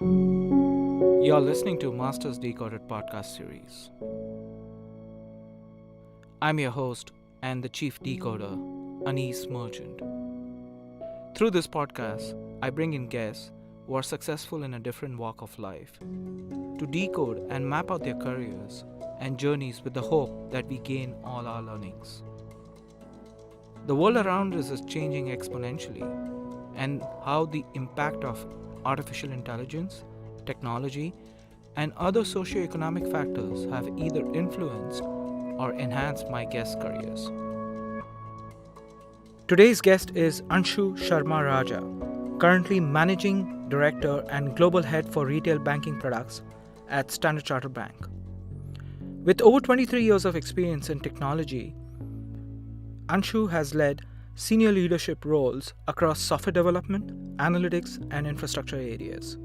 You're listening to Masters Decoded podcast series. I'm your host and the chief decoder, Anis Merchant. Through this podcast, I bring in guests who are successful in a different walk of life to decode and map out their careers and journeys with the hope that we gain all our learnings. The world around us is changing exponentially, and how the impact of artificial intelligence, technology, and other socio-economic factors have either influenced or enhanced my guests' careers. Today's guest is Anshu Sharma Raja, currently Managing Director and Global Head for Retail Banking Products at Standard Chartered Bank. With over 23 years of experience in technology, Anshu has led senior leadership roles across software development, analytics, and infrastructure areas.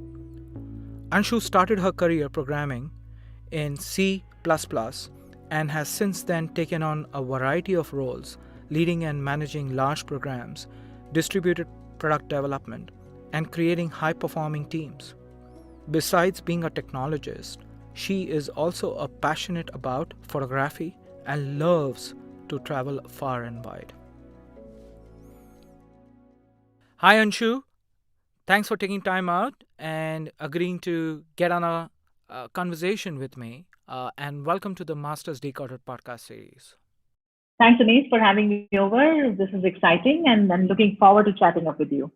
Anshu started her career programming in C++ and has since then taken on a variety of roles, leading and managing large programs, distributed product development, and creating high-performing teams. Besides being a technologist, she is also a passionate about photography and loves to travel far and wide. Hi Anshu, thanks for taking time out and agreeing to get on a conversation with me. And welcome to the Masters Decoded podcast series. Thanks, Anis, for having me over. This is exciting, and I'm looking forward to chatting up with you.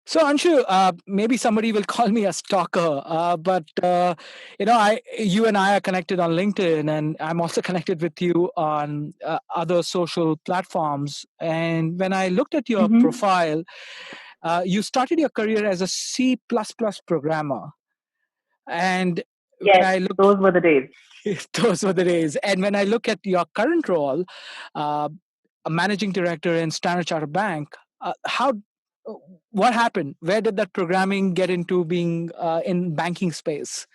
So Anshu, maybe somebody will call me a stalker, but you and I are connected on LinkedIn, and I'm also connected with you on other social platforms. And when I looked at your Mm-hmm. profile, you started your career as a C++ programmer, and when Yes, I look, those were the days. those were the days. And when I look at your current role, uh, a managing director in Standard Chartered Bank, how what happened? Where did that programming get into being in banking space?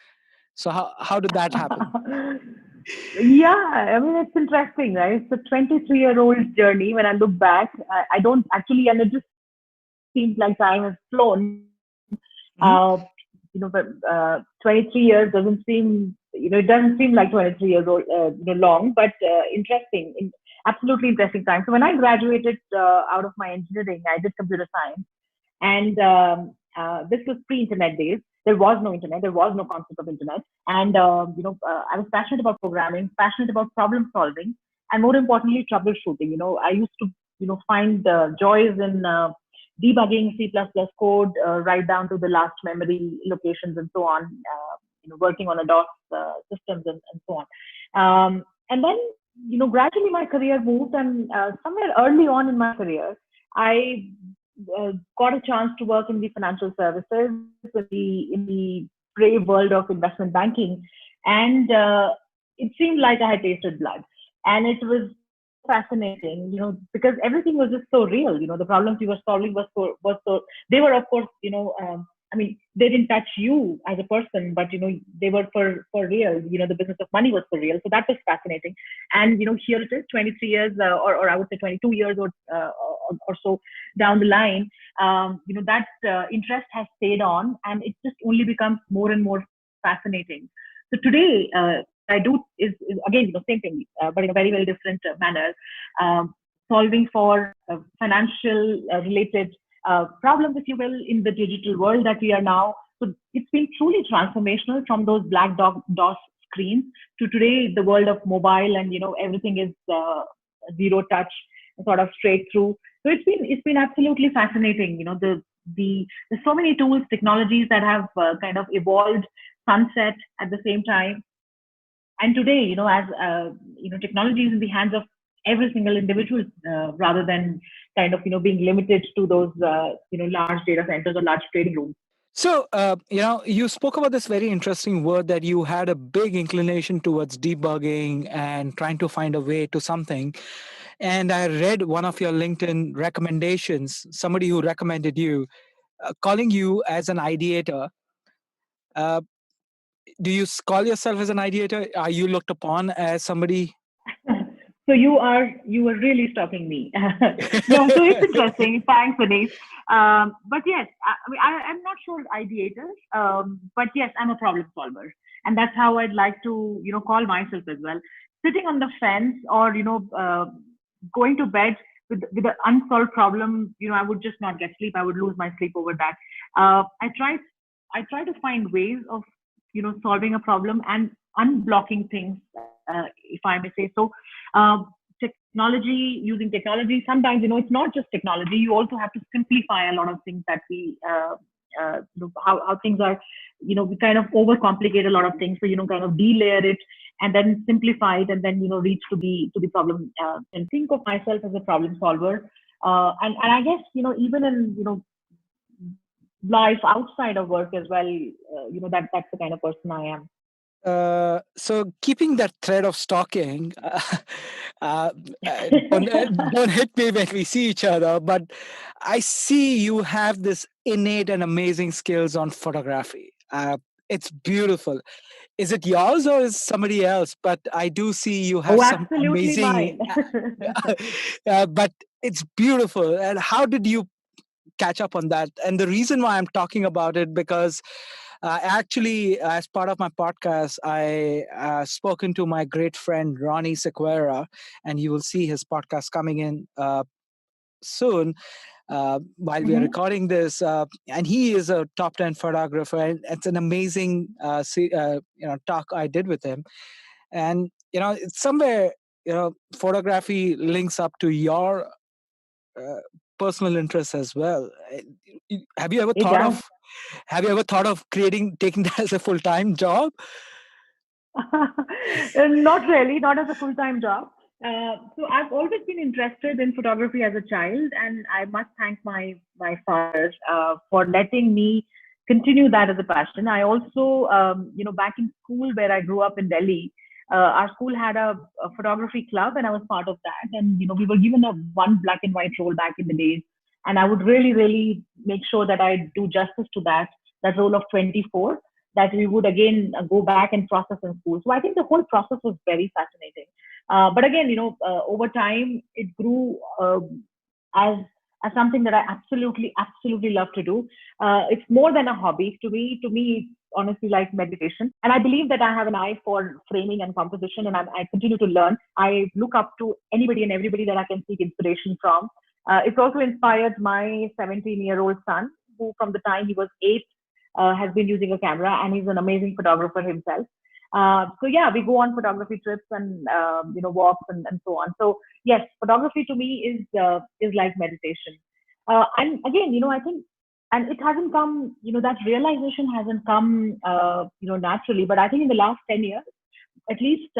So how did that happen? Yeah, I mean, it's interesting, right? It's a 23-year-old journey. When I look back, I don't actually, and it just seems like time has flown. Mhm. But 23 years doesn't seem, it doesn't seem like 23 years old, long, but interesting, absolutely interesting time. So when I graduated out of my engineering, I did computer science, and this was pre-internet days. There was no internet. There was no concept of internet, and I was passionate about programming, passionate about problem solving, and more importantly, troubleshooting. I used to find joys in debugging C++ code right down to the last memory locations and so on, working on a DOS systems and so on. And then, gradually my career moved, and somewhere early on in my career, I got a chance to work in the financial services, in the brave world of investment banking, and it seemed like I had tasted blood, and it was fascinating, because everything was just so real. The problems we were solving was so they were, of course, I mean, they didn't touch you as a person, but they were for real. The business of money was for real. So that was fascinating. And here it is, 23 years, or I would say 22 years or so down the line. That interest has stayed on, and it just only becomes more and more fascinating. So today, I do is again, same thing, but in a very, very different manner, um, solving for financial related problems, if you will, in the digital world that we are now. So it's been truly transformational from those black DOS screens to today, the world of mobile, and everything is zero touch, sort of straight through. So it's been absolutely fascinating. There's so many tools, technologies that have kind of evolved, sunset at the same time. And today, as technology is in the hands of every single individual, rather than kind of being limited to those large data centers or large trading rooms. So, you spoke about this very interesting word that you had a big inclination towards debugging and trying to find a way to something. And I read one of your LinkedIn recommendations, somebody who recommended you, calling you as an ideator. Uh, do you call yourself as an ideator? Are you looked upon as somebody? So you were really stalking me. No, so it's interesting. Thanks, Denise. But yes, I'm not sure ideator, but yes, I'm a problem solver, and that's how I'd like to call myself as well. Sitting on the fence, or going to bed with an unsolved problem, I would just not get sleep. I would lose my sleep over that. I try to find ways of solving a problem and unblocking things, if I may say so. Technology, using technology, sometimes it's not just technology. You also have to simplify a lot of things that we how things are. We kind of overcomplicate a lot of things, so kind of delayer it and then simplify it, and then reach to the problem, and think of myself as a problem solver. And I guess even in life outside of work as well, that's the kind of person I am. So keeping that thread of stalking, don't hit me when we see each other, but I see you have this innate and amazing skills on photography. It's beautiful. Is it yours or is somebody else? But I do see you have Oh, some absolutely amazing, mine. but it's beautiful. And how did you catch up on that? And the reason why I'm talking about it, because actually, as part of my podcast, I spoken to my great friend Ronnie Sequeira, and you will see his podcast coming in soon while we are Hmm. recording this. And he is a top 10 photographer, and it's an amazing talk I did with him. And it's somewhere photography links up to your uh, personal interests as well. Have you ever It thought does. of taking that as a full-time job? Not really, not as a full-time job. So I've always been interested in photography as a child, and I must thank my father for letting me continue that as a passion. I also, back in school where I grew up in Delhi, our school had a photography club, and I was part of that. And we were given a one black and white roll back in the days, and I would really, really make sure that I do justice to that roll of 24, that we would again go back and process in school. So I think the whole process was very fascinating. But again, over time it grew as as something that I absolutely, absolutely love to do. It's more than a hobby to me. To me, it's honestly like meditation. And I believe that I have an eye for framing and composition, and I continue to learn. I look up to anybody and everybody that I can seek inspiration from. It's also inspired my 17-year-old son, who from the time he was 8 has been using a camera, and he's an amazing photographer himself. So yeah, we go on photography trips and walks and so on. So yes, photography to me is like meditation. And again, I think, and it hasn't come, that realization hasn't come, naturally. But I think in the last 10 years, at least,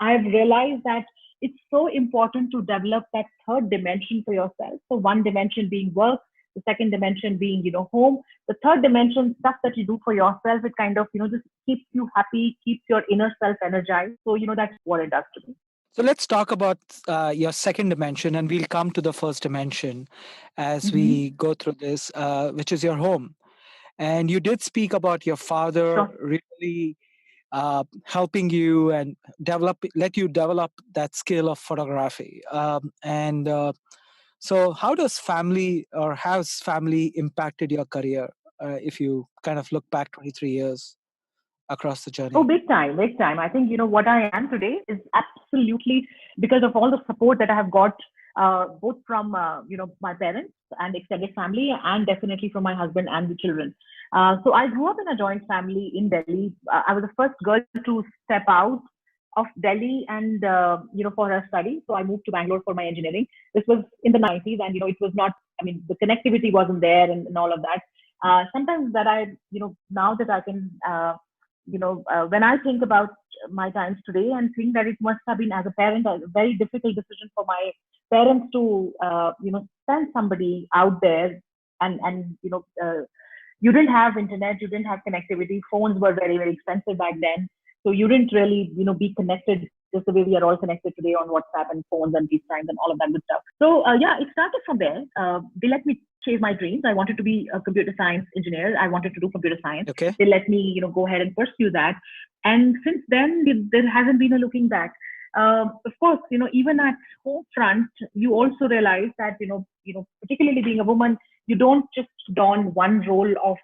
I've realized that it's so important to develop that third dimension for yourself. So one dimension being work, the second dimension being, home, the third dimension, stuff that you do for yourself. It kind of, just keeps you happy, keeps your inner self energized. So, that's what it does to me. So let's talk about your second dimension, and we'll come to the first dimension as we Mm-hmm. go through this, which is your home. And you did speak about your father Sure. really helping you and let you develop that skill of photography. And so, how does family or has family impacted your career? If you kind of look back 23 years across the Oh, journey. big time, big time. I think, what I am today is absolutely because of all the support that I have got, both from, my parents and extended family, and definitely from my husband and the children. So I grew up in a joint family in Delhi. I was the first girl to step out of Delhi and, for her study. So I moved to Bangalore for my engineering. This was in the 90s, and, it was not, I mean, the connectivity wasn't there, and all of that. Sometimes that now that I can, when I think about my times today and think that it must have been, as a parent, a very difficult decision for my parents to, send somebody out there, and you didn't have internet, you didn't have connectivity, phones were very, very expensive back then. So you didn't really, be connected just the way we are all connected today on WhatsApp and phones and FaceTime and all of that good stuff. So yeah, it started from there. They let me chase my dreams. I wanted to be a computer science engineer. I wanted to do computer science. Okay. They let me, go ahead and pursue that. And since then, there hasn't been a looking back. Of course, even at home front, you also realize that, particularly being a woman, you don't just don one role of,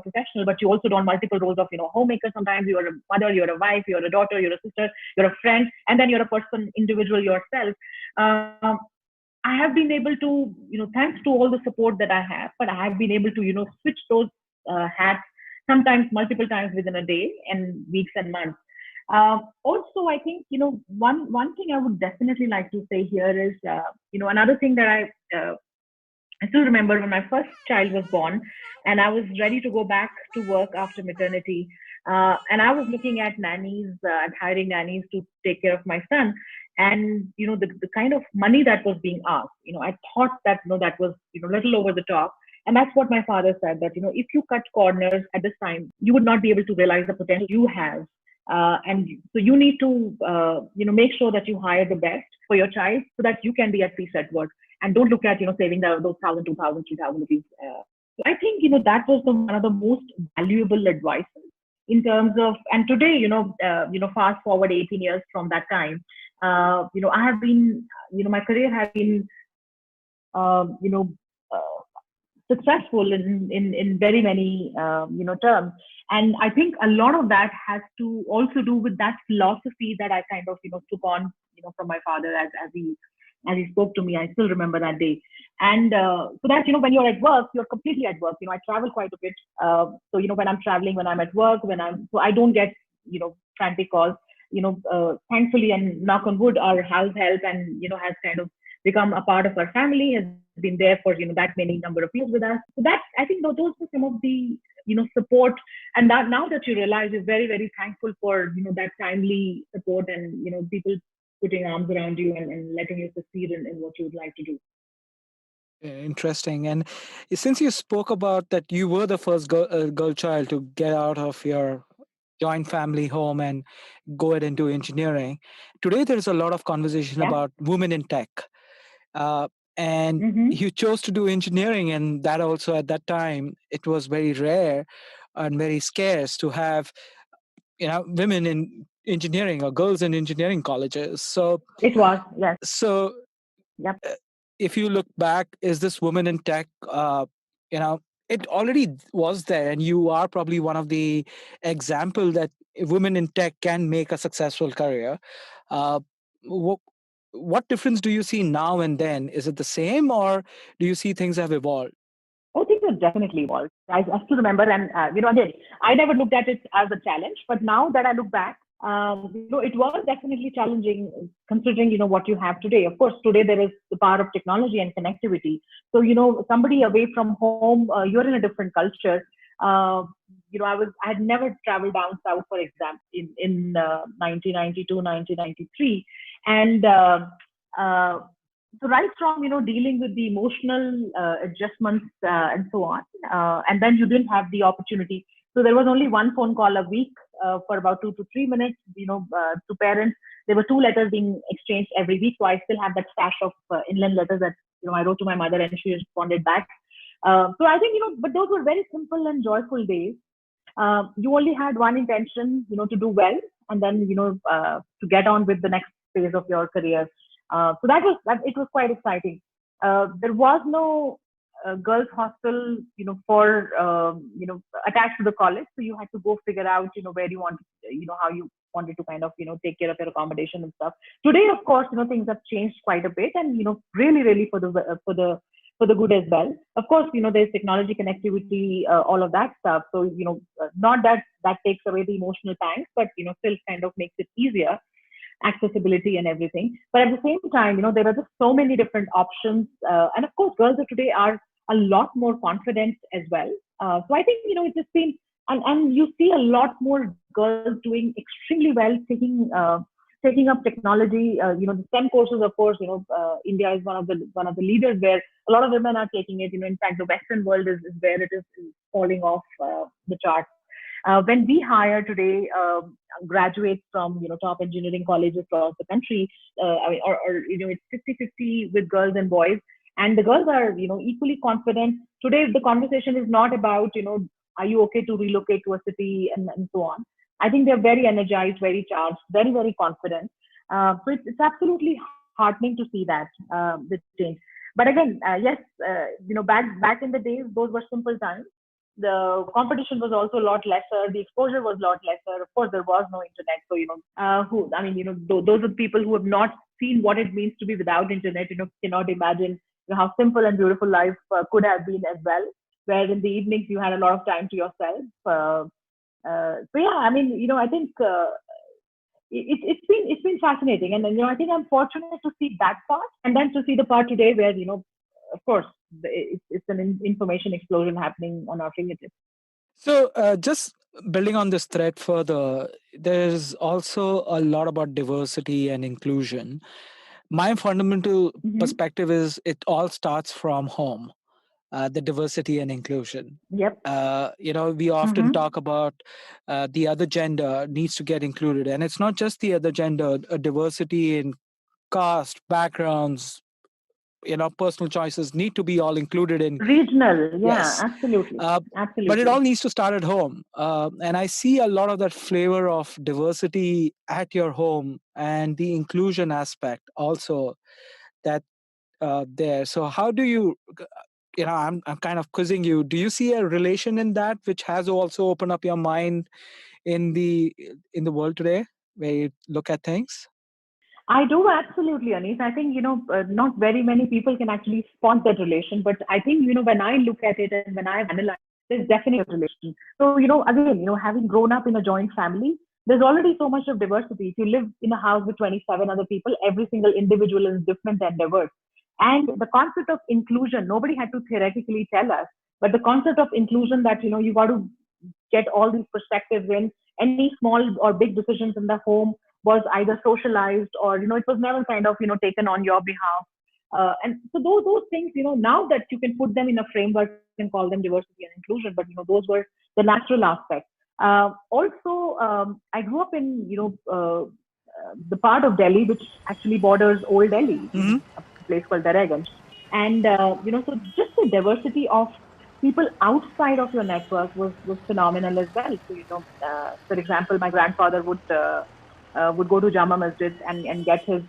professional, but you also don multiple roles of, homemaker. Sometimes you're a mother, you're a wife, you're a daughter, you're a sister, you're a friend, and then you're a person, individual yourself. I have been able to, thanks to all the support that I have, but I have been able to, switch those hats sometimes multiple times within a day and weeks and months. Also, I think, one thing I would definitely like to say here is, another thing that I still remember when my first child was born and I was ready to go back to work after maternity. And I was looking at nannies and hiring nannies to take care of my son. And, the kind of money that was being asked, I thought that, that was, a little over the top. And that's what my father said, that, if you cut corners at this time, you would not be able to realize the potential you have. And so you need to, make sure that you hire the best for your child so that you can be at peace at work. And don't look at, saving those 1,000, 2,000, 3,000 rupees. So I think, that was one of the most valuable advice in terms of, and today, fast forward 18 years from that time, I have been, my career has been, successful in very many, terms. And I think a lot of that has to also do with that philosophy that I kind of, took on, from my father as he spoke to me. I still remember that day. And so that, when you're at work, you're completely at work. I travel quite a bit. So, when I'm traveling, when I'm at work, so I don't get, frantic calls. Thankfully, and knock on wood, our house help and, has kind of become a part of our family, has been there for, that many number of years with us. So that, I think those were some of the, support. And that now that you realize, you're very, very thankful for, that timely support and, people putting arms around you and letting you succeed in what you would like to do. Interesting. And since you spoke about that you were the first girl child to get out of your joint family home and go into engineering, today there's a lot of conversation about women in tech. And you chose to do engineering, and that also at that time, it was very rare and very scarce to have, women in engineering or girls in engineering colleges. So it was, yes. So yep. If you look back, is this women in tech, it already was there, and you are probably one of the example that women in tech can make a successful career. What difference do you see now and then? Is it the same, or do you see things have evolved? Oh, things have definitely evolved. I still remember, and again, I never looked at it as a challenge, but now that I look back, it was definitely challenging considering, what you have today. Of course, today there is the power of technology and connectivity. So, somebody away from home, you're in a different culture. I had never traveled down south, for example, in 1992, 1993. And so right from, dealing with the emotional adjustments and so on. And then you didn't have the opportunity. So there was only one phone call a week for about 2 to 3 minutes, to parents. There were 2 letters being exchanged every week. So I still have that stash of inland letters that, I wrote to my mother and she responded back. So I think, but those were very simple and joyful days. You only had one intention, to do well, and then, to get on with the next phase of your career. So it was quite exciting. There was no girls' hostel, for, attached to the college. So you had to go figure out, where you want, how you wanted to kind of, take care of your accommodation and stuff. Today, of course, things have changed quite a bit, and, really, really for the good as well. Of course, there's technology, connectivity, all of that stuff. So, not that takes away the emotional pangs, but, still kind of makes it easier, accessibility and everything. But at the same time, there are just so many different options. And of course, girls of today are a lot more confident as well. So I think, it's just been, and you see a lot more girls doing extremely well, taking up technology. The STEM courses, of course, India is one of the leaders where a lot of women are taking it. In fact, the Western world is where it is falling off the charts. When we hire today graduates from top engineering colleges across the country, it's 50-50 with girls and boys, and the girls are equally confident. Today, the conversation is not about are you okay to relocate to a city and so on. I think they're very energized, very charged, very, very confident. So it's absolutely heartening to see that the change. But again, yes, back in the days, those were simple times. The competition was also a lot lesser. The exposure was a lot lesser. Of course, there was no internet. So who I mean, those are the people who have not seen what it means to be without internet. Cannot imagine how simple and beautiful life could have been as well. Where in the evenings you had a lot of time to yourself. So yeah, I mean, I think it's been fascinating, and I think I'm fortunate to see that part, and then to see the part today where of course, it's an information explosion happening on our fingertips. So, just building on this thread further, there's also a lot about diversity and inclusion. My fundamental Mm-hmm. perspective is it all starts from home, the diversity and inclusion. Yep. We often Mm-hmm. talk about the other gender needs to get included, and it's not just the other gender, a diversity in caste, backgrounds, personal choices need to be all included in. Regional, yeah, Yes. absolutely, Uh, but it absolutely. all needs to start at home. And I see a lot of that flavor of diversity at your home and the inclusion aspect also that there. So how do I'm kind of quizzing you. Do you see a relation in that which has also opened up your mind in the world today where you look at things? I do absolutely, Anis. I think not very many people can actually spot that relation, but I think when I look at it and when I've analyzed, there's definitely a relation. So again, having grown up in a joint family, there's already so much of diversity. If you live in a house with 27 other people, every single individual is different and diverse. And the concept of inclusion, nobody had to theoretically tell us, but the concept of inclusion that you got to get all these perspectives in any small or big decisions in the home was either socialized or it was never kind of taken on your behalf. And so those things, now that you can put them in a framework and call them diversity and inclusion, but those were the natural aspects. Also, I grew up in the part of Delhi which actually borders Old Delhi, Hmm. a place called Dareganj, and so just the diversity of people outside of your network was phenomenal as well. So for example, my grandfather would go to Jama Masjid and get his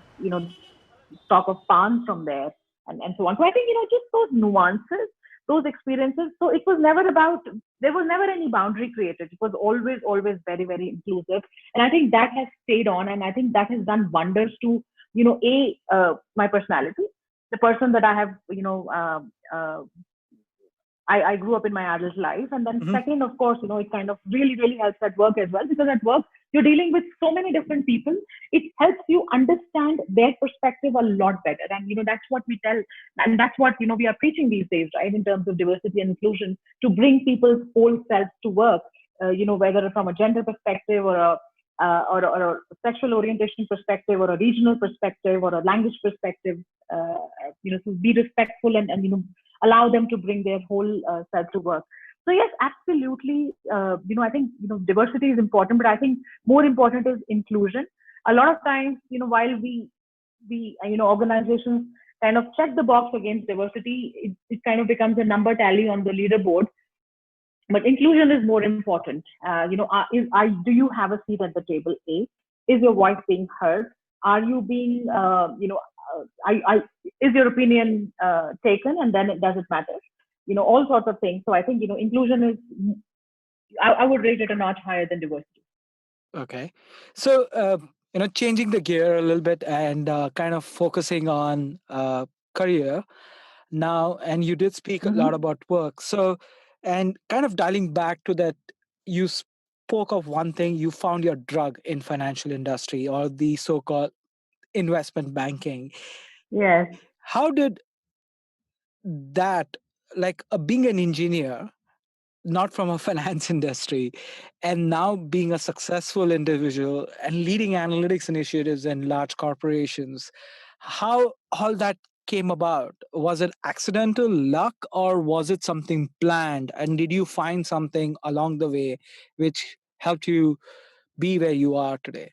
stock of palms from there, and so on. So I think just those nuances, those experiences. So it was never about, there was never any boundary created. It was always very very inclusive, and I think that has stayed on, and I think that has done wonders to my personality, the person that I have I grew up in my adult life. And then Hmm. second, of course, it kind of really, really helps at work as well, because at work, you're dealing with so many different people. It helps you understand their perspective a lot better. And, that's what we tell. And that's what, we are preaching these days, right? In terms of diversity and inclusion, to bring people's whole selves to work, whether from a gender perspective or a sexual orientation perspective or a regional perspective or a language perspective, to be respectful and allow them to bring their whole self to work. So yes, absolutely. I think diversity is important, but I think more important is inclusion. A lot of times, while we organizations kind of check the box against diversity, it kind of becomes a number tally on the leaderboard. But inclusion is more important. Do you have a seat at the table? Is your voice being heard? Are you being, is your opinion taken, and then does it matter? All sorts of things. So I think inclusion is. I would rate it a notch higher than diversity. Okay. So, changing the gear a little bit and kind of focusing on career now, and you did speak a lot Mm-hmm. about work. So, and kind of dialing back to that, you spoke of one thing, you found your drug in financial industry or the so-called investment banking. Yes. How did that, like being an engineer, not from a finance industry, and now being a successful individual and leading analytics initiatives in large corporations, how all that came about? Was it accidental luck or was it something planned? And did you find something along the way which helped you be where you are today?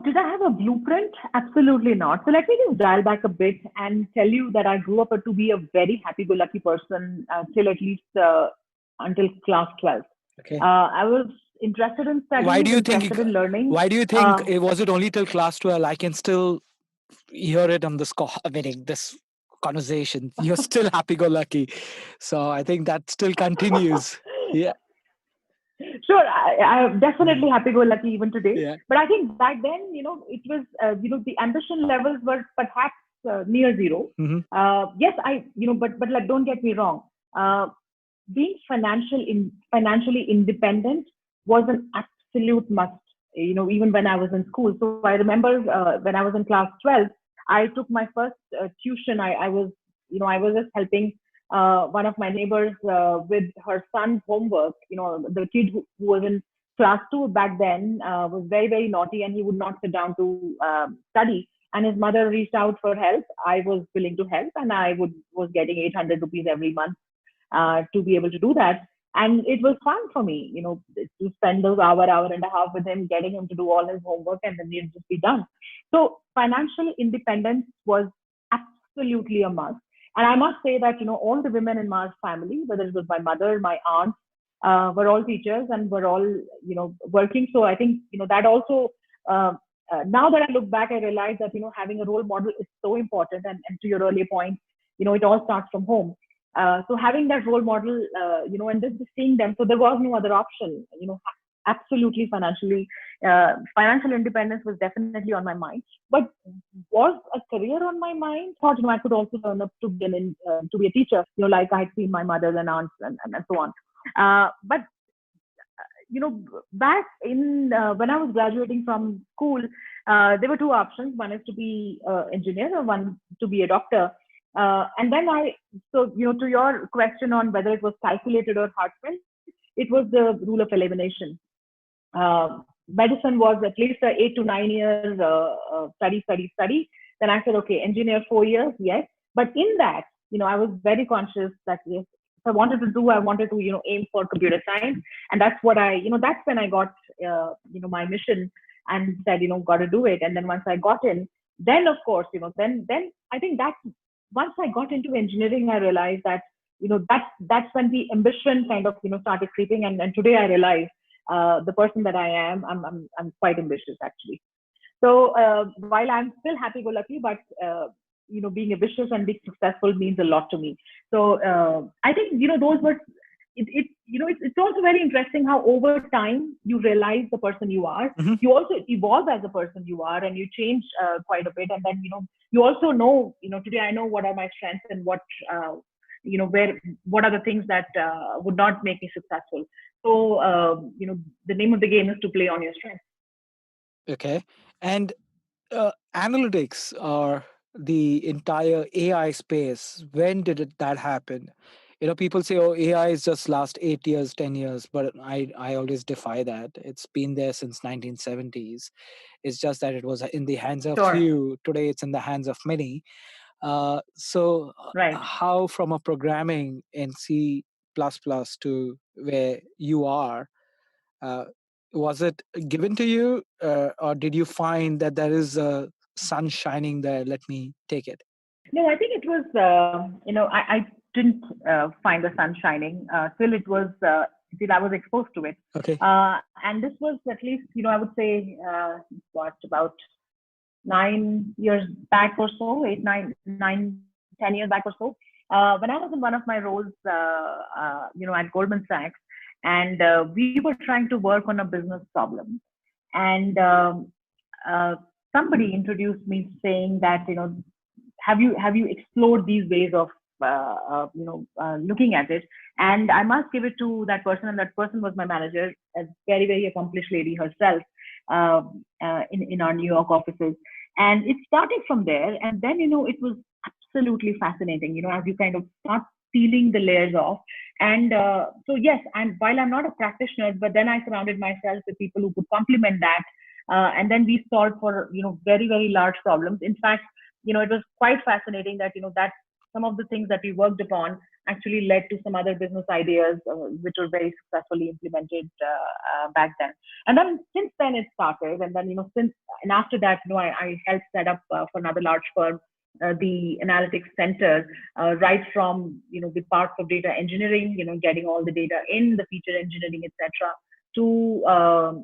Did I have a blueprint? Absolutely not. So let me just dial back a bit and tell you that I grew up to be a very happy-go-lucky person till at least until class 12. Okay. I was interested in Why studies, do you think? interested in learning. Why do you think it was it only till class 12? I can still hear it on this this conversation. You're still happy-go-lucky, so I think that still continues. Yeah. Sure, I'm definitely happy-go-lucky even today. Yeah. But I think back then, it was, the ambition levels were perhaps near zero. Mm-hmm. Yes, but like, don't get me wrong. Being financially independent was an absolute must. Even when I was in school. So I remember when I was in class 12, I took my first tuition. I was just helping one of my neighbors with her son's homework. The kid who was in class 2 back then was very, very naughty, and he would not sit down to study. And his mother reached out for help. I was willing to help, and was getting 800 rupees every month to be able to do that. And it was fun for me, to spend those hour and a half with him, getting him to do all his homework, and then it'd just be done. So financial independence was absolutely a must. And I must say that, all the women in my family, whether it was my mother, my aunt, were all teachers and were all, working. So I think, that also, now that I look back, I realize that, having a role model is so important. And to your earlier point, it all starts from home. So having that role model, and just seeing them, so there was no other option, absolutely financial independence was definitely on my mind. But was a career on my mind? Thought, I could also learn up to be a teacher, like I had seen my mothers and aunts and so on. But back in when I was graduating from school, there were two options. One is to be an engineer, or one to be a doctor. And then to your question on whether it was calculated or heartfelt, it was the rule of elimination. Medicine was at least 8 to 9 years study. Then I said, okay, engineer 4 years, yes. But in that, I was very conscious that yes, if I wanted to, aim for computer science. And that's what that's when I got, my mission and said, got to do it. And then once I got in, then of course, then I think that once I got into engineering, I realized that, that's when the ambition kind of, started creeping. And today I realize the person that I am, I'm quite ambitious actually. So while I'm still happy-go-lucky, but being ambitious and being successful means a lot to me. So I think those were it's also very interesting how over time you realize the person you are. Mm-hmm. You also evolve as a person you are, and you change quite a bit. And then you also know today I know what are my strengths and what what are the things that would not make me successful. So the name of the game is to play on your strengths. Okay. And analytics or the entire AI space, when did that happen? People say, oh, AI is just last 8 years, 10 years, but I always defy that. It's been there since 1970s. It's just that it was in the hands of few. Today, it's in the hands of many. So Right. how from a programming in C++ to where you are, was it given to you, or did you find that there is a sun shining there? Let me take it. No, I think it was, I didn't find the sun shining till it was, till I was exposed to it. Okay. And this was at least, I would say, about 9 years back or so, 10 years back or so. When I was in one of my roles, at Goldman Sachs, and we were trying to work on a business problem. And somebody introduced me saying that, have you explored these ways of looking at it? And I must give it to that person, and that person was my manager, a very, very accomplished lady herself, in our New York offices. And it started from there, and then it was absolutely fascinating, as you kind of start peeling the layers off. And so yes, while I'm not a practitioner, but then I surrounded myself with people who could complement that, and then we solved for very, very large problems. In fact, it was quite fascinating that that some of the things that we worked upon actually led to some other business ideas, which were very successfully implemented back then. And then since then it started, and then after that, I helped set up for another large firm the analytics center, right from the parts of data engineering, getting all the data in, the feature engineering, etc., to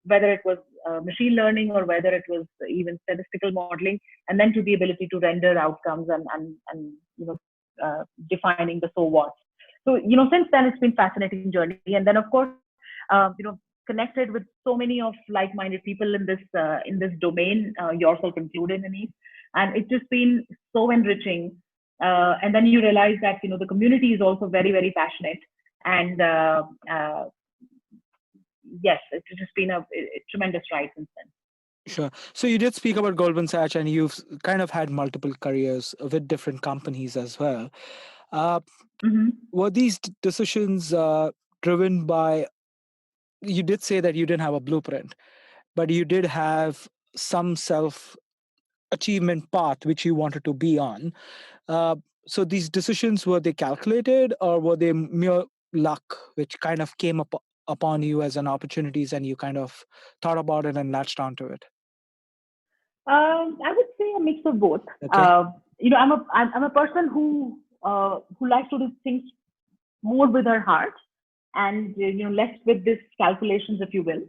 whether it was machine learning or whether it was even statistical modeling, and then to the ability to render outcomes and defining the so what. So since then it's been fascinating journey, and then of course connected with so many of like-minded people in this domain, yourself included, Anise, and it's just been so enriching. And then you realize that the community is also very, very passionate, and yes, it's just been a tremendous ride since then. Sure. So you did speak about Goldman Sachs, and you've kind of had multiple careers with different companies as well. Were these decisions driven by? You did say that you didn't have a blueprint, but you did have some self-achievement path which you wanted to be on. So these decisions, were they calculated, or were they mere luck, which kind of came upon you as an opportunities, and you kind of thought about it and latched onto it? I would say a mix of both. Okay. I'm a person who likes to do things more with her heart, and less with this calculations, if you will.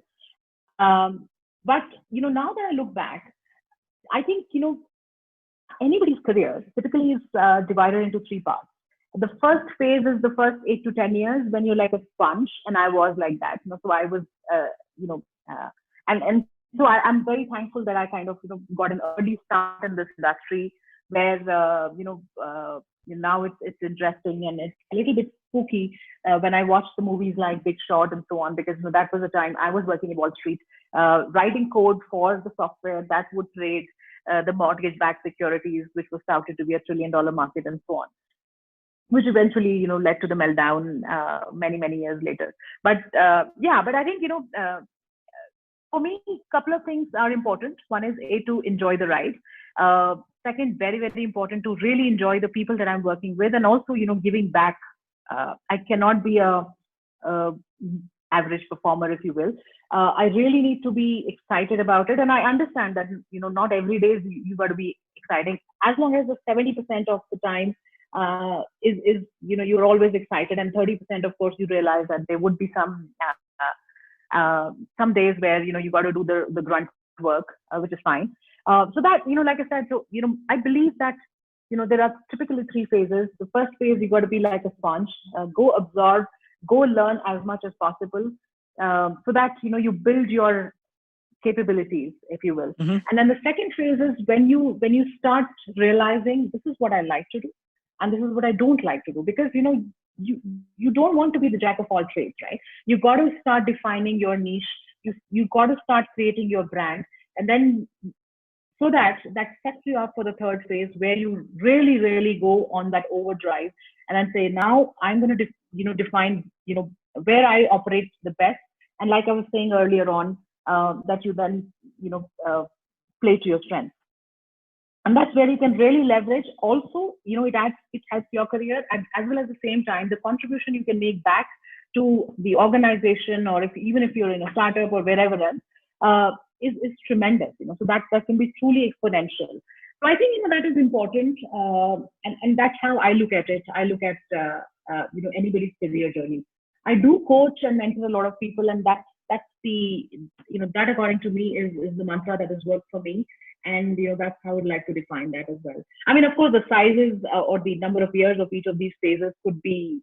But now that I look back, I think anybody's career typically is divided into three parts. The first phase is the first 8 to 10 years when you're like a sponge, and I was like that. So I was, and so I'm very thankful that I kind of got an early start in this industry, where now it's interesting and it's a little bit spooky when I watch the movies like Big Short and so on, because that was the time I was working in Wall Street, writing code for the software that would trade the mortgage-backed securities, which was touted to be $1 trillion market and so on, which eventually led to the meltdown many years later. But but I think for me, a couple of things are important. One is to enjoy the ride. Second, very, very important to really enjoy the people that I'm working with, and also giving back. I cannot be a average performer, if you will. I really need to be excited about it, and I understand that not every day you got to be exciting. As long as the 70% of the time is you're always excited, and 30%, of course, you realize that there would be some days where you got to do the grunt work, which is fine. So that like I said, so I believe that there are typically three phases. The first phase, you got to be like a sponge, go absorb, go learn as much as possible, so that you build your capabilities, if you will. And then the second phase is when you start realizing this is what I like to do and this is what I don't like to do, because you don't want to be the jack of all trades, right? You got to start defining your niche. You got to start creating your brand, and then so that sets you up for the third phase, where you really go on that overdrive and then say, now I'm going to define where I operate the best. And like I was saying earlier on, that you then play to your strengths. And that's where you can really leverage. Also, it helps your career, and as well as the same time, the contribution you can make back to the organization, or even if you're in a startup or wherever else, is tremendous. So that can be truly exponential. So I think that is important, and that's how I look at it. I look at anybody's career journey. I do coach and mentor a lot of people, and that's the that, according to me, is the mantra that has worked for me. And that's how I would like to define that as well. I mean, of course, the sizes or the number of years of each of these phases could be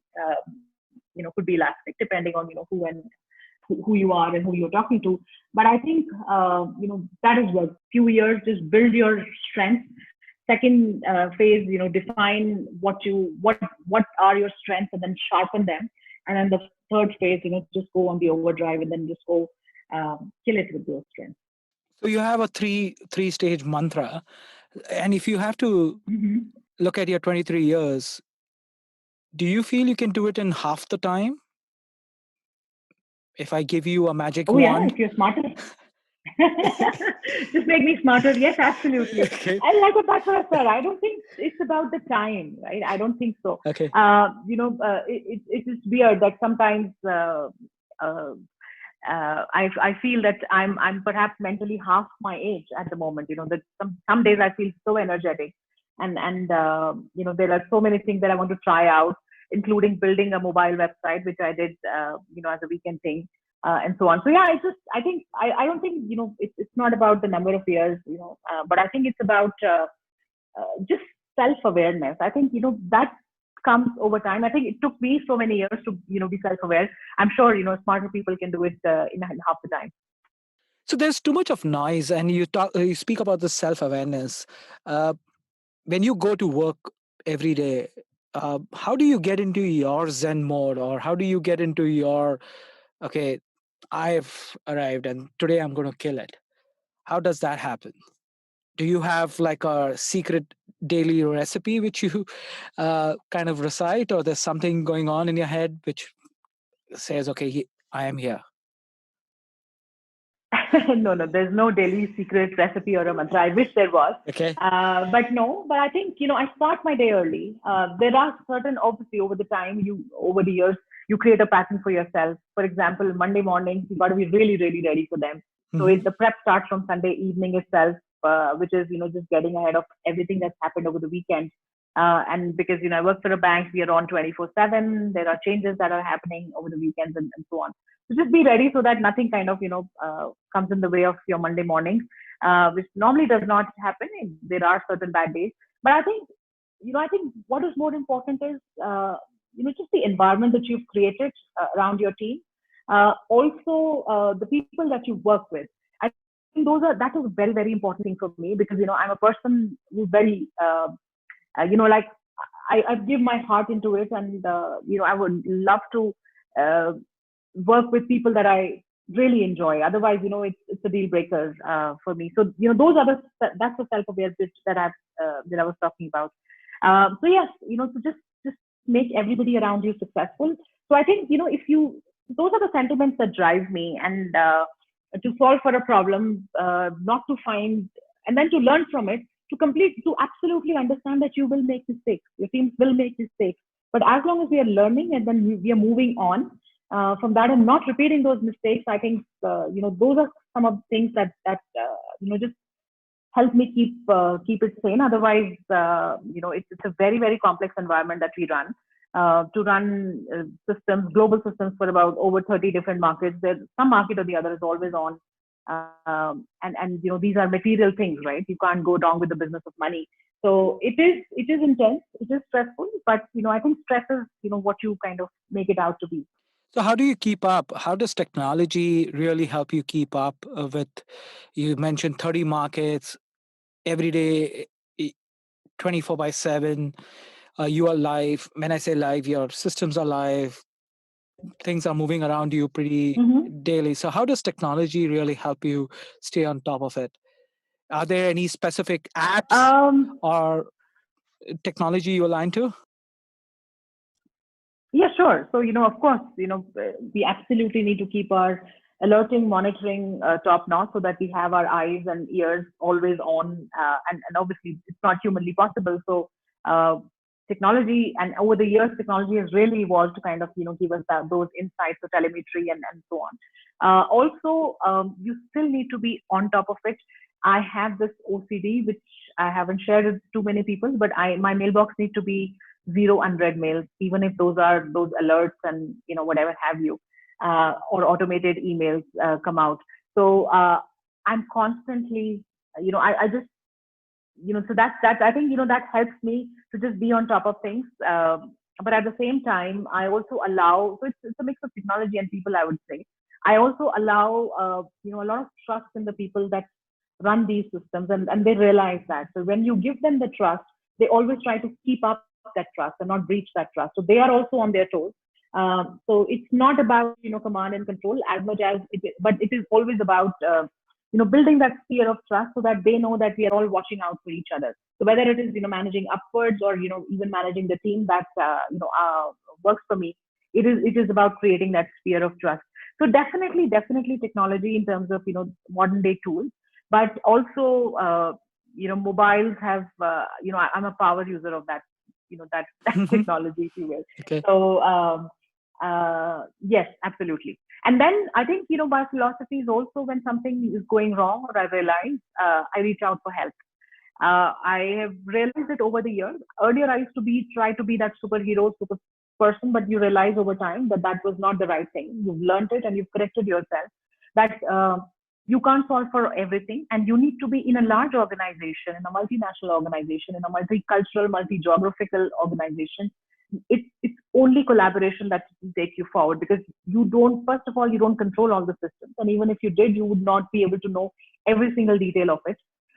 could be elastic depending on who you are and who you're talking to. But I think that is what few years, just build your strengths. Second phase, define what are your strengths and then sharpen them. And then the third phase, just go on the overdrive and then just go kill it with those strengths. So you have a three-stage mantra, and if you have to look at your 23 years, do you feel you can do it in half the time? If I give you a magic wand? Yeah, if you're smarter. Just make me smarter. Yes, absolutely. Okay. And like that's what I said. I don't think it's about the time, right? I don't think so. Okay. It is weird that sometimes I feel that I'm perhaps mentally half my age at the moment. That some days I feel so energetic, and there are so many things that I want to try out. including building a mobile website, which I did, as a weekend thing, and so on. So yeah, I don't think, it's not about the number of years, but I think it's about just self-awareness. I think, that comes over time. I think it took me so many years to, be self-aware. I'm sure, smarter people can do it in half the time. So there's too much of noise, and you speak about the self-awareness. When you go to work every day, how do you get into your Zen mode, or how do you get into your, okay, I've arrived and today I'm going to kill it? How does that happen? Do you have like a secret daily recipe which you kind of recite, or there's something going on in your head which says, okay, I am here? No, there's no daily secret recipe or a mantra. I wish there was. Okay. But no, but I think, I start my day early. There are certain, obviously, over the years, you create a pattern for yourself. For example, Monday mornings, you got to be really, really ready for them. So the prep starts from Sunday evening itself, which is, just getting ahead of everything that's happened over the weekend. And because, I work for a bank, we are on 24/7. There are changes that are happening over the weekends and so on. So just be ready so that nothing kind of, comes in the way of your Monday mornings, which normally does not happen. There are certain bad days. But I think, what is more important is, just the environment that you've created around your team. Also, the people that you work with. I think that is a very, very important thing for me, because, I'm a person who's very, like, I give my heart into it, and, I would love to work with people that I really enjoy. Otherwise, it's a deal breaker for me. So, that's the self-awareness that I was talking about. So yes, so just make everybody around you successful. So I think, those are the sentiments that drive me, and to solve for a problem, not to find, and then to learn from it, to absolutely understand that you will make mistakes. Your teams will make mistakes. But as long as we are learning, and then we are moving on from that and not repeating those mistakes, I think, those are some of the things that just help me keep it sane. Otherwise, it's a very, very complex environment that we run. To run systems, global systems for about over 30 different markets. There's some market or the other is always on. And these are material things, right? You can't go wrong with the business of money. So it is intense, it is stressful, but I think stress is what you kind of make it out to be. So how do you keep up? How does technology really help you keep up with, you mentioned 30 markets every day, 24/7, you are live. When I say live, your systems are live. Things are moving around you pretty daily. So how does technology really help you stay on top of it? Are there any specific apps or technology you align to? Yeah, sure. So, of course, we absolutely need to keep our alerting, monitoring top notch, so that we have our eyes and ears always on. And obviously, it's not humanly possible. So, technology, and over the years, technology has really evolved to kind of, give us those insights, the telemetry, and so on. Also, you still need to be on top of it. I have this OCD, which I haven't shared with too many people, but my mailbox needs to be 0 unread mails, even if those are those alerts and whatever have you, or automated emails come out. So I'm constantly, I just, so that's I think that helps me to just be on top of things. But at the same time, I also allow. So it's a mix of technology and people, I would say. I also allow a lot of trust in the people that run these systems, and they realize that. So when you give them the trust, they always try to keep up that trust and not breach that trust. So they are also on their toes. So it's not about command and control as much as but it is always about building that sphere of trust, so that they know that we are all watching out for each other. So whether it is managing upwards, or even managing the team that works for me, it is about creating that sphere of trust. So definitely technology in terms of modern day tools, but also mobiles have I'm a power user of that that technology, if you will. Okay. So yes, absolutely. And then I think my philosophy is also, when something is going wrong or I realize, I reach out for help. I have realized it over the years. Earlier, I used to try to be that superhero, super person, but you realize over time that that was not the right thing. You've learned it and you've corrected yourself. That you can't solve for everything, and you need to be in a large organization, in a multinational organization, in a multicultural, multi-geographical organization. It's only collaboration that will take you forward, because you don't, first of all, you don't control all the systems, and even if you did, you would not be able to know every single detail of it.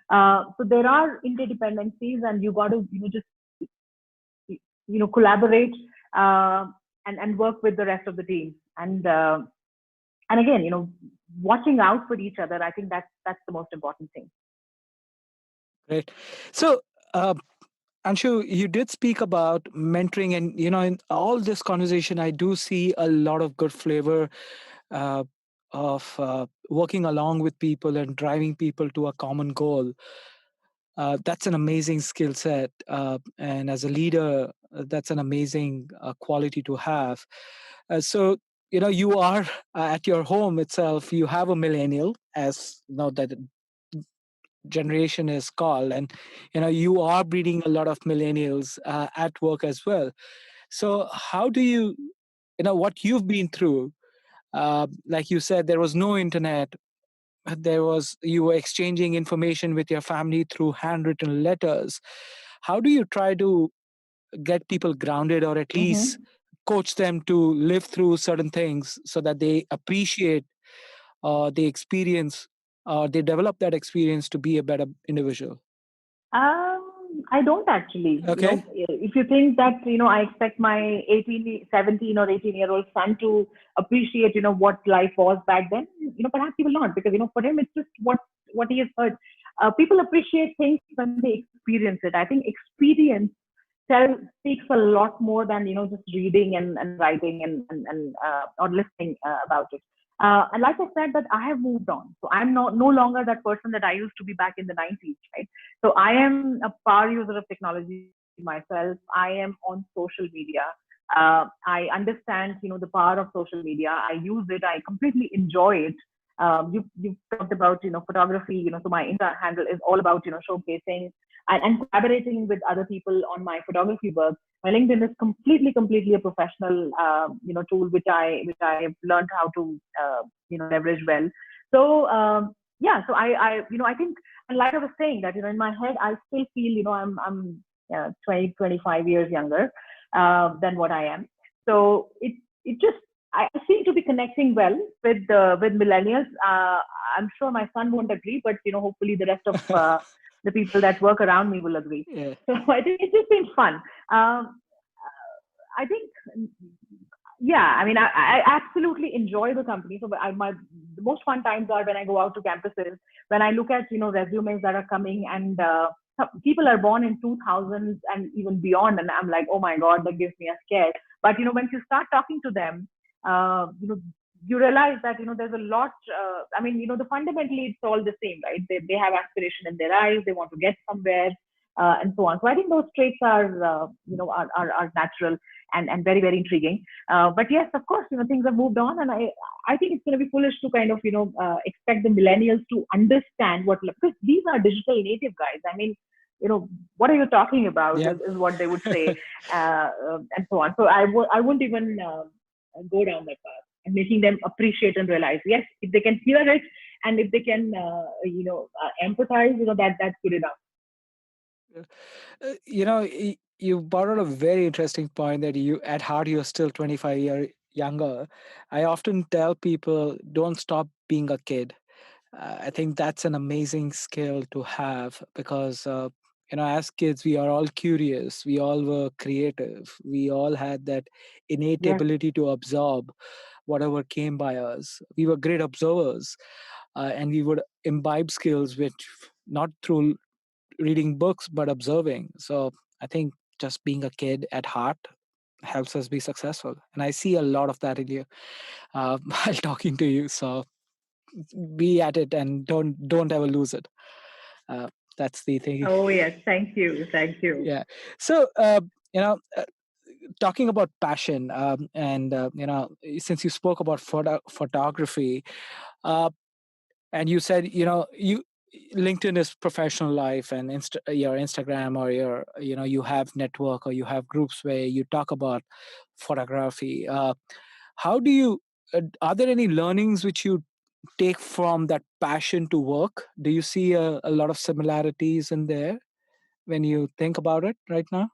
So there are interdependencies, and you got to just collaborate, and work with the rest of the team, and again, watching out for each other. I think that's the most important thing. Great. So, Anshu, you did speak about mentoring, and in all this conversation, I do see a lot of good flavor uh, of working along with people and driving people to a common goal. That's an amazing skill set, and as a leader, that's an amazing quality to have. So, you are at your home itself. You have a millennial, as that generation is called, and you are breeding a lot of millennials at work as well. So how do you what you've been through, like you said, there was no internet, you were exchanging information with your family through handwritten letters. How do you try to get people grounded, or at least coach them to live through certain things so that they appreciate the experience, or they develop that experience to be a better individual? I don't actually. Okay. If you think that, I expect my 17 or 18-year-old son to appreciate, what life was back then, perhaps he will not, because, for him, it's just what he has heard. People appreciate things when they experience it. I think experience speaks a lot more than, just reading and writing and or listening about it. And like I said, that I have moved on. So I'm no longer that person that I used to be back in the 90s, right? So I am a power user of technology myself. I am on social media. I understand, the power of social media. I use it. I completely enjoy it. You've talked about, photography. So my Insta handle is all about, showcasing and collaborating with other people on my photography work. My LinkedIn is completely a professional, tool which I have learned how to, leverage well. So yeah, so I think, and like I was saying, that in my head I still feel, I'm 20, 25 years younger than what I am. So it just, I seem to be connecting well with millennials. I'm sure my son won't agree, but hopefully the rest of the people that work around me will agree. Yeah. So I think it's just been fun. I think, yeah, I mean, I absolutely enjoy the company. So the most fun times are when I go out to campuses, when I look at, resumes that are coming, and people are born in 2000s and even beyond. And I'm like, oh my God, that gives me a scare. But, when you start talking to them, you realize that, there's a lot, I mean, fundamentally it's all the same, right? They have aspiration in their eyes, they want to get somewhere, and so on. So I think those traits are, are natural and very, very intriguing. But yes, of course, things have moved on, and I think it's going to be foolish to kind of, expect the millennials to understand because these are digital native guys. I mean, what are you talking about? Yeah. Is what they would say, and so on. So I wouldn't even go down that path, and making them appreciate and realize, yes, if they can hear it and if they can, empathize, that's good enough. You brought out a very interesting point, that you, at heart, you're still 25 years younger. I often tell people, don't stop being a kid. I think that's an amazing skill to have, because as kids, we are all curious, we all were creative, we all had that innate Yes. ability to absorb whatever came by us. We were great observers, and we would imbibe skills which, not through reading books, but observing. So I think just being a kid at heart helps us be successful, and I see a lot of that in you while talking to you. So be at it, and don't ever lose it. That's the thing. Oh yes, thank you. Yeah. So talking about passion, and since you spoke about photography, and you said you LinkedIn is professional life, and your Instagram or your, you have network or you have groups where you talk about photography. How do you? Are there any learnings which you take from that passion to work? Do you see a lot of similarities in there when you think about it right now?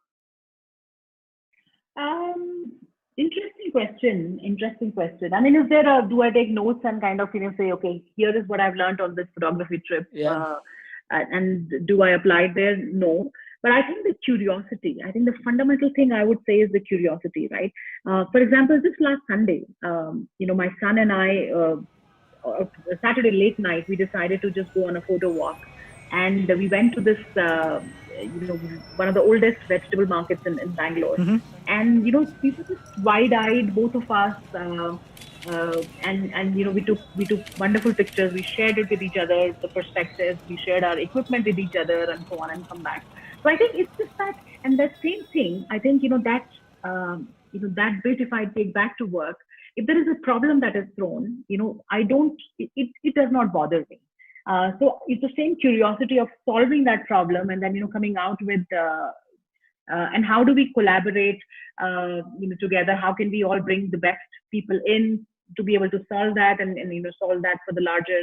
Um, Interesting question. Interesting question. I mean, is there a, do I take notes and kind of, say, okay, here is what I've learned on this photography trip, Yeah. and do I apply it there? No. But I think the curiosity, I think the fundamental thing I would say is the curiosity, right? For example, this last Sunday, my son and I, Saturday late night, we decided to just go on a photo walk. And we went to this, one of the oldest vegetable markets in Bangalore. Hmm. And, we were just wide eyed, both of us. And we took wonderful pictures. We shared it with each other, the perspectives. We shared our equipment with each other, and so on and come back. So I think it's just that, and that same thing. I think that bit. If I take back to work, if there is a problem that is thrown, I don't. It does not bother me. So it's the same curiosity of solving that problem, and then coming out with. And how do we collaborate together? How can we all bring the best people in to be able to solve that, and solve that for the larger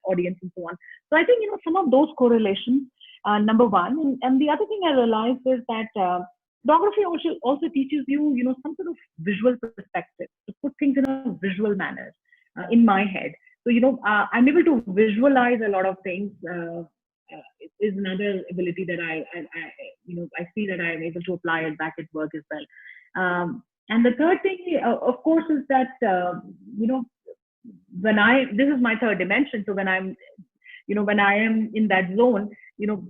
audience and so on. So I think some of those correlations, number one. And the other thing I realized is that photography also teaches you some sort of visual perspective, to put things in a visual manner in my head. So I'm able to visualize a lot of things. Is another ability that I see that I am able to apply it back at work as well. And the third thing, of course, is that this is my third dimension. So when I am in that zone,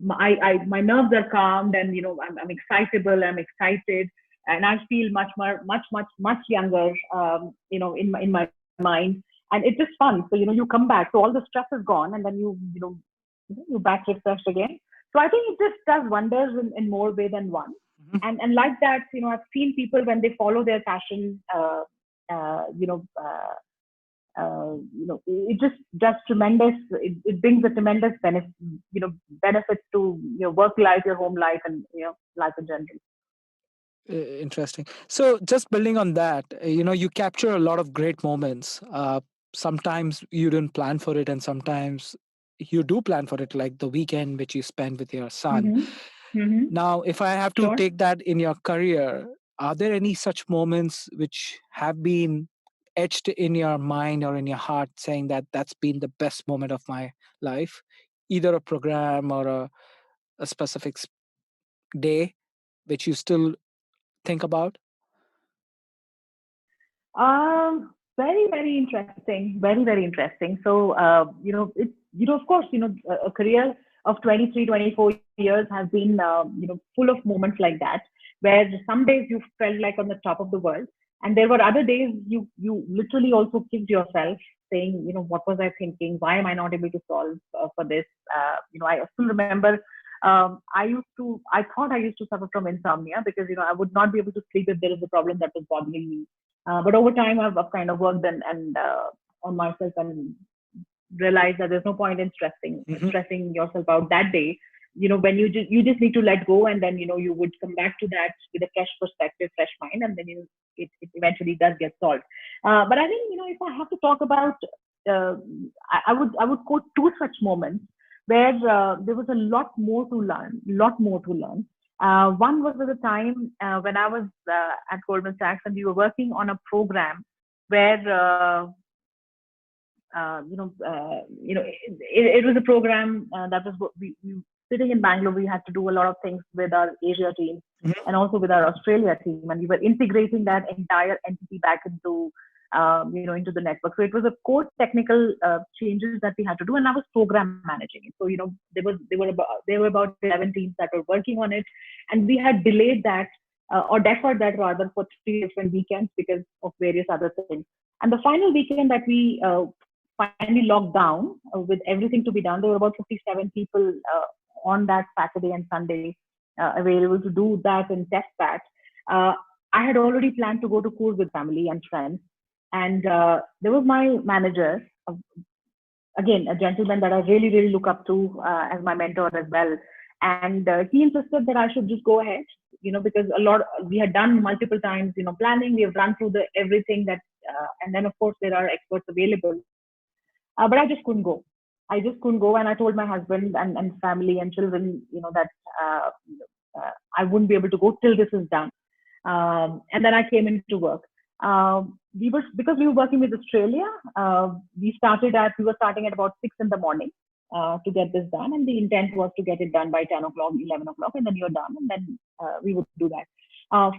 my nerves are calmed, and I'm excitable, I'm excited, and I feel much younger, in my mind, and it's just fun. So you come back, so all the stress is gone, and then you back refreshed again. So I think it just does wonders in more way than one. Mhm. And like that, I've seen people when they follow their passion, uh, you know, uh, it just does tremendous. It brings a tremendous benefits to your work life, your home life, and life in general. Interesting. So, just building on that, you capture a lot of great moments. Sometimes you didn't plan for it, and sometimes you do plan for it, like the weekend which you spend with your son. Mm-hmm. Mm-hmm. Now, if I have to Sure. take that in your career, are there any such moments which have been etched in your mind or in your heart, saying that that's been the best moment of my life, either a program or a specific day which you still think about? Very, very interesting. Very, very interesting. So, of course, a career of 23, 24 years has been, full of moments like that, where some days you felt like on the top of the world. And there were other days you literally also kicked yourself, saying, what was I thinking? Why am I not able to solve for this? I still remember, I thought I used to suffer from insomnia because, I would not be able to sleep if there is a problem that was bothering me. But over time, I've kind of worked and on myself, and realized that there's no point in Hmm. stressing yourself out that day. When you just need to let go, and then you would come back to that with a fresh perspective, fresh mind, and then it eventually does get solved. But I think if I have to talk about, uh, I would quote two such moments where there was a lot more to learn, one was at the time when I was at Goldman Sachs, and we were working on a program where it was a program that was we sitting in Bangalore. We had to do a lot of things with our Asia team Hmm. and also with our Australia team, and we were integrating that entire entity back into the network. So it was a core technical changes that we had to do, and I was program managing it. So there were about 11 teams that were working on it, and we had delayed that or deferred that rather for 3 different weekends because of various other things. And the final weekend that we finally locked down with everything to be done, there were about 57 people on that Saturday and Sunday available to do that and test that. Uh, I had already planned to go to Coorg with family and friends, and there was my manager, again, a gentleman that I really, really look up to as my mentor as well. And he insisted that I should just go ahead, because we had done multiple times, planning, we have run through everything that, and then of course there are experts available. But I just couldn't go. I just couldn't go. And I told my husband and family and children, that I wouldn't be able to go till this is done. And then I came into work. Because we were working with Australia, we were starting at about 6 in the morning to get this done. And the intent was to get it done by 10 o'clock, 11 o'clock, and then you're done. And then we would do that.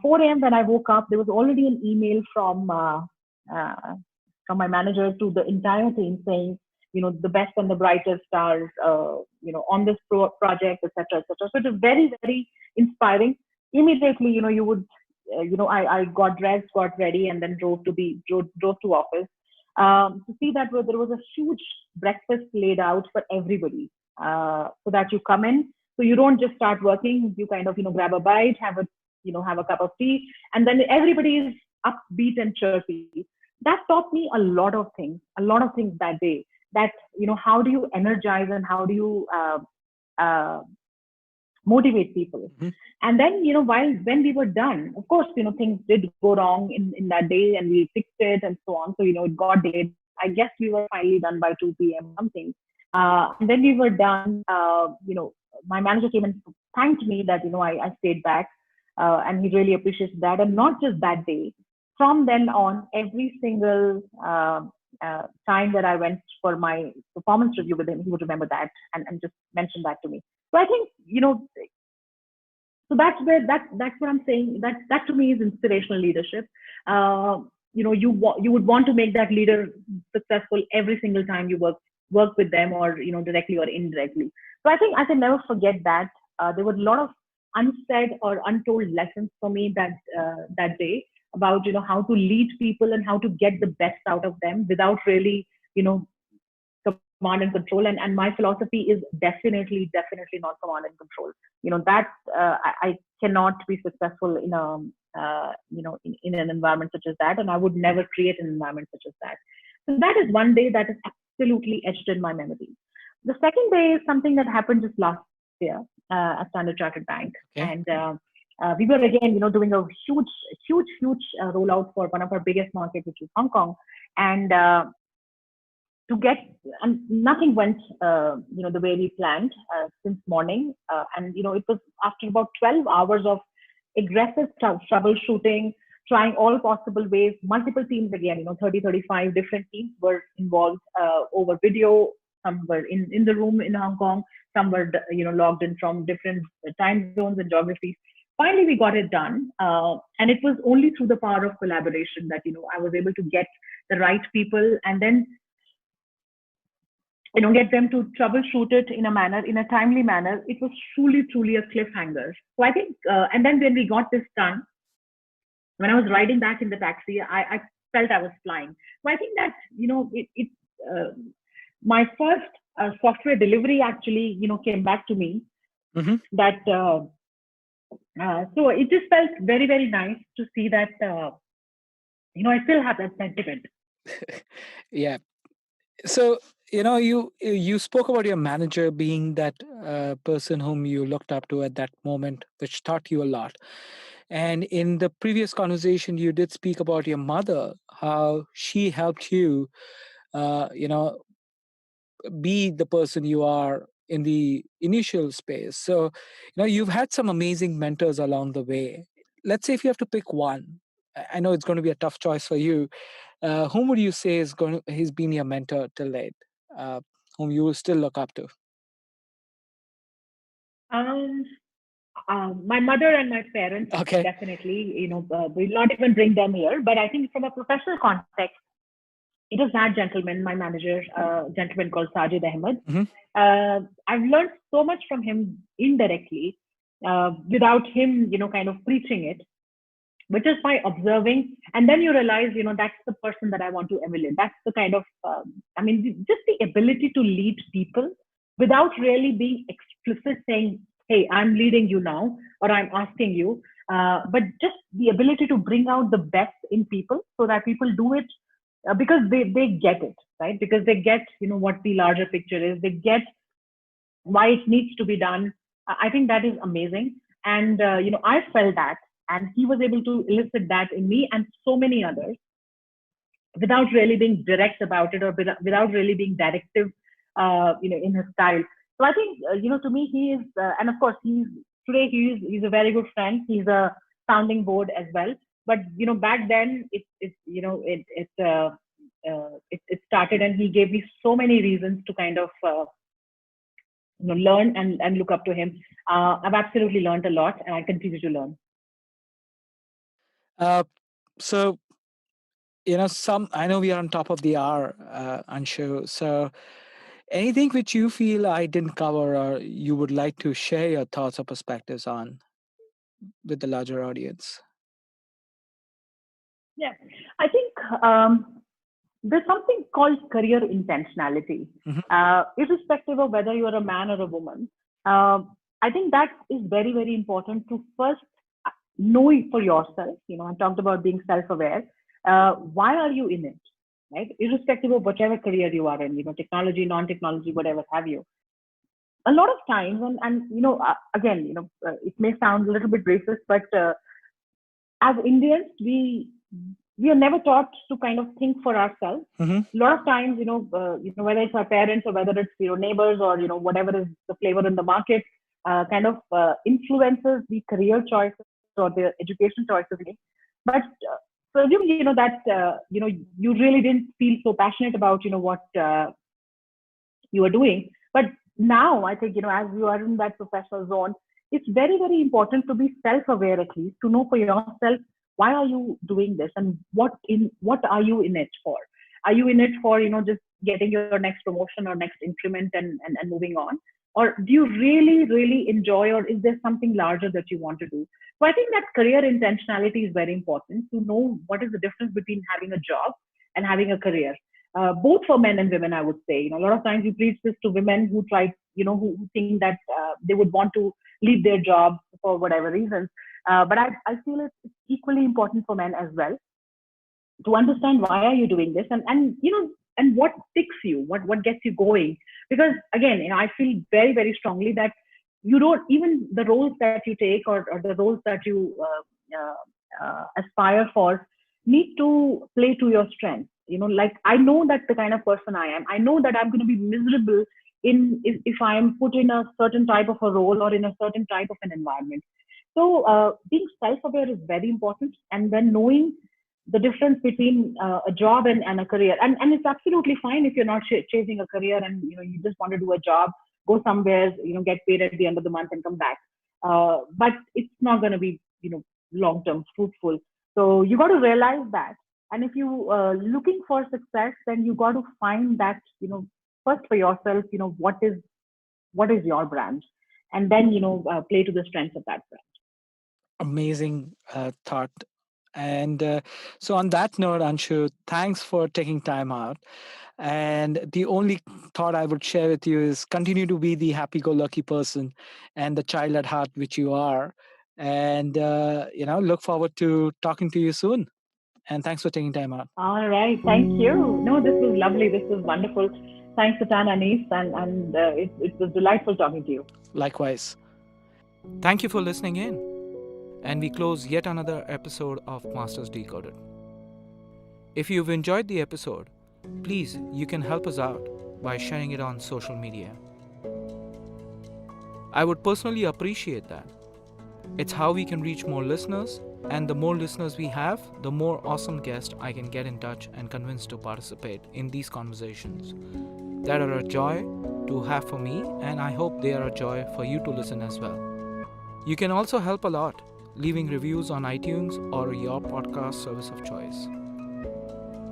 4 a.m. when I woke up, there was already an email from my manager to the entire team saying, the best and the brightest stars, on this project, etc., etc. So it was very, very inspiring. Immediately, you would, I got dressed, got ready, and then drove to office to see that there was a huge breakfast laid out for everybody, so that you come in, so you don't just start working, you kind of, grab a bite, have a cup of tea, and then everybody is upbeat and chirpy. That taught me a lot of things that day. That, how do you energize and how do you motivate people? Mm-hmm. And then, when we were done, of course, things did go wrong in that day and we fixed it and so on. So, it got delayed. I guess we were finally done by 2 p.m. something. And then we were done, my manager came and thanked me that, I stayed back and he really appreciated that. And not just that day. From then on, every single time that I went for my performance review with him, he would remember that and just mention that to me. So I think, so that's what I'm saying. That to me is inspirational leadership. You would want to make that leader successful every single time you work with them, or directly or indirectly. So I think I can never forget that. There were a lot of unsaid or untold lessons for me that day about how to lead people and how to get the best out of them without really command and control. And my philosophy is definitely not command and control. That I cannot be successful in in an environment such as that, and I would never create an environment such as that. So that is one day that is absolutely etched in my memory. The second day is something that happened just last year at Standard Chartered Bank. Okay. And we were again, doing a huge rollout for one of our biggest markets, which is Hong Kong. And nothing went, the way we planned since morning. And, it was after about 12 hours of aggressive troubleshooting, trying all possible ways, multiple teams again, 30, 35 different teams were involved over video. Some were in the room in Hong Kong. Some were, logged in from different time zones and geographies. Finally, we got it done. And it was only through the power of collaboration that, I was able to get the right people and then, get them to troubleshoot it in a timely manner. It was truly a cliffhanger. So I think, and then when we got this done, when I was riding back in the taxi, I felt I was flying. So I think that, my first software delivery actually, came back to me. Mm-hmm. That, so it just felt very, very nice to see that, I still have that sentiment. Yeah. So, you spoke about your manager being that person whom you looked up to at that moment, which taught you a lot. And in the previous conversation, you did speak about your mother, how she helped you, be the person you are in the initial space. So, you've had some amazing mentors along the way. Let's say if you have to pick one, I know it's going to be a tough choice for you. Whom would you say he's been your mentor till date, whom you still look up to? My mother and my parents, okay. Definitely, we'll not even bring them here. But I think from a professional context, it was that gentleman, my manager, gentleman called Sajid Ahmed. Mm-hmm. I've learned so much from him indirectly, without him, kind of preaching it, which is by observing. And then you realize, that's the person that I want to emulate. That's the kind of, just the ability to lead people without really being explicit saying, hey, I'm leading you now, or I'm asking you, but just the ability to bring out the best in people so that people do it because they get it. right? Because they get, what the larger picture is. They get why it needs to be done. I think that is amazing. And, I felt that, and he was able to elicit that in me and so many others without really being direct about it, or without really being directive, in his style. So I think, to me, he is, and of course, he's a very good friend. He's a sounding board as well. But, back then it started, and he gave me so many reasons to kind of, learn and look up to him. I've absolutely learned a lot, and I continue to learn. So, I know we are on top of the hour, Anshu. So, anything which you feel I didn't cover or you would like to share your thoughts or perspectives on with the larger audience? Yeah, I think there's something called career intentionality. Irrespective of whether you're a man or a woman, I think that is very, very important to first know it for yourself. I talked about being self-aware. Why are you in it? Right? Irrespective of whichever career you are in, technology, non-technology, whatever have you. A lot of times, and again, it may sound a little bit racist, but as Indians, we are never taught to kind of think for ourselves. A lot of times, whether it's our parents or whether it's neighbors or whatever is the flavor in the market, kind of influences the career choices or the education choices. But presume that you really didn't feel so passionate about what you are doing. But now I think as you are in that professional zone, it's very, very important to be self-aware, at least to know for yourself, why are you doing this, and what are you in it for? Are you in it for just getting your next promotion or next increment and moving on, or do you really, really enjoy, or is there something larger that you want to do? So I think that career intentionality is very important, to know what is the difference between having a job and having a career. Both for men and women, I would say. A lot of times we preach this to women who try, who think that they would want to leave their job for whatever reasons. But I feel it's equally important for men as well to understand why are you doing this, and what ticks you, what gets you going. Because again, I feel very, very strongly that you don't, even the roles that you take, or the roles that you aspire for, need to play to your strengths. Like, I know that the kind of person I am, I know that I'm going to be miserable if I'm put in a certain type of a role or in a certain type of an environment. So being self-aware is very important, and then knowing the difference between a job and a career. And it's absolutely fine if you're not chasing a career, and you just want to do a job, go somewhere, get paid at the end of the month and come back. But it's not going to be long-term fruitful. So you got to realize that. And if you looking for success, then you got to find that first for yourself. What is your brand, and then play to the strengths of that brand. Amazing thought. And so on that note, Anshu, thanks for taking time out. And the only thought I would share with you is continue to be the happy-go-lucky person and the child at heart, which you are. And, look forward to talking to you soon. And thanks for taking time out. All right. Thank you. No, this was lovely. This was wonderful. Thanks a ton, Anis. And it was delightful talking to you. Likewise. Thank you for listening in. And we close yet another episode of Masters Decoded. If you've enjoyed the episode, please, you can help us out by sharing it on social media. I would personally appreciate that. It's how we can reach more listeners, and the more listeners we have, the more awesome guests I can get in touch and convince to participate in these conversations that are a joy to have for me, and I hope they are a joy for you to listen as well. You can also help a lot leaving reviews on iTunes or your podcast service of choice.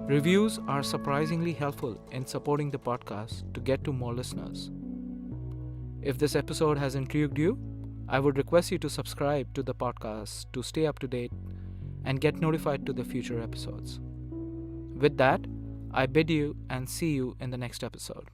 Reviews are surprisingly helpful in supporting the podcast to get to more listeners. If this episode has intrigued you, I would request you to subscribe to the podcast to stay up to date and get notified to the future episodes. With that, I bid you and see you in the next episode.